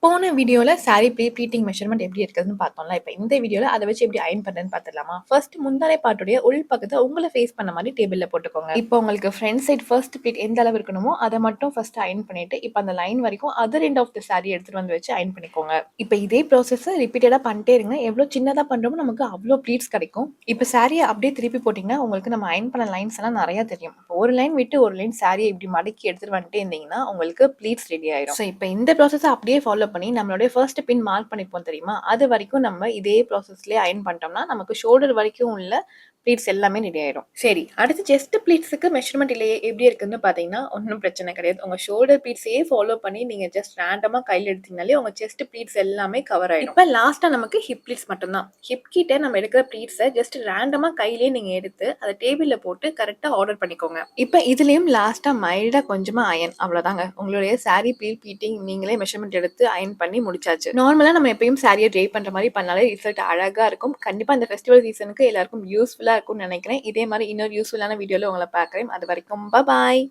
போன வீடியோல sorry pleating measurement எப்படி இருக்குதுன்னு பார்த்தோம்ல. இப்ப இந்த வீடியோல அத வச்சு எப்படி அயர்ன் பண்றதுன்னு பார்த்துடலாமா? ஃபர்ஸ்ட் முந்தானை பார்ட்டுடைய உள் பக்கத்த உங்கள ஃபேஸ் பண்ண மாரி டேபிள்ல போட்டுக்கோங்க. இப்போ உங்களுக்கு ஃப்ரண்ட் சைட் ஃபர்ஸ்ட் ப்ளீட் எந்த அளவு இருக்கணுமோ அத மட்டும் ஃபர்ஸ்ட் அயர்ன் பண்ணிட்டு, இப்ப அந்த லைன் வரைக்கும் other end of the sari எடுத்துட்டு வந்து வச்சு அயர்ன் பண்ணிக்கோங்க. இப்ப இதே ப்ராசஸ ரிப்பீட்டடா பண்ணிட்டே இருங்க. எவ்வளோ சின்னதா பண்றோமோ நமக்கு அவ்வளோ ப்ளீட்ஸ் கிடைக்கும். இப்ப சாரிய அப்படியே திருப்பி போட்டீங்கன்னா, உங்களுக்கு நம்ம அயர்ன் பண்ண லைன்ஸ் எல்லாம் நெறைய தெரியும். ஒரு லைன் விட்டு ஒரு லைன் சாரிய இப்படி மடக்கி எடுத்துட்டு வந்துட்டே இருந்தீங்கன்னா, உங்களுக்கு ப்ளீட்ஸ் ரெடி ஆயிரும். ஸோ இப்ப இந்த ப்ராசஸ அப்படியே ஃபாலோ பண்ணி நம்மளுடைய ஃபர்ஸ்ட் பின் மார்க் பண்ணிப்போம் தெரியுமா? அது வரைக்கும் நம்ம இதே ப்ராசஸ்லயே அயர்ன் பண்ணிட்டோம்னா, நமக்கு ஷோல்டர் வரைக்கும் உள்ள ப்ளீட்ஸ் எல்லாமே ரெடி ஆயிடும். சரி, அடுத்து செஸ்ட் ப்ளீட்ஸுக்கு மெஷர்மெண்ட் இல்லையே எப்படி இருக்குன்னு பார்த்தீங்கன்னா, ஒண்ணும் பிரச்சனை கிடையாது. உங்க ஷோல்டர் ப்ளீட்ஸையே ஃபாலோ பண்ணி நீங்க ஜஸ்ட் ரேண்டமா கையில எடுத்தீங்கனாலே உங்க செஸ்ட் ப்ளீட்ஸ் எல்லாமே கவர் ஆயிடும். இப்ப லாஸ்ட்டா நமக்கு ஹிப் ப்ளீட்ஸ் மட்டும் தான். ஹிப் கிட்ட நம்ம எடுக்கிற ப்ளீட்ஸ ஜஸ்ட் ரேண்டமா கையிலேயே நீங்க எடுத்து அத டேபிள்ல போட்டு கரெக்ட்டா ஆர்டர் பண்ணிக்கோங்க. இப்ப இதுலயும் லாஸ்ட்டா மைல்டா கொஞ்சமா அயர்ன் அவ்வளவுதாங்க. உங்களுடைய சாரி ப்ளீட்டிங் நீங்களே மெஷர்மெண்ட் எடுத்து அயர்ன் பண்ணி முடிச்சாச்சு. நார்மலா நம்ம எப்பயும் சாரியை ட்ரை பண்ற மாதிரி பண்ணாலே ரிசல்ட் அழகா இருக்கும். கண்டிப்பா இந்த ஃபெஸ்டிவல் சீசனுக்கு எல்லாருக்கும் யூஸ்ஃபுல்லா இருக்கும்னு நினைக்கிறேன். இதே மாதிரி இன்னொரு யூஸ்ஃபுல்லான வீடியோல உங்களை பார்க்குறேன். அது வரைக்கும் பாய்.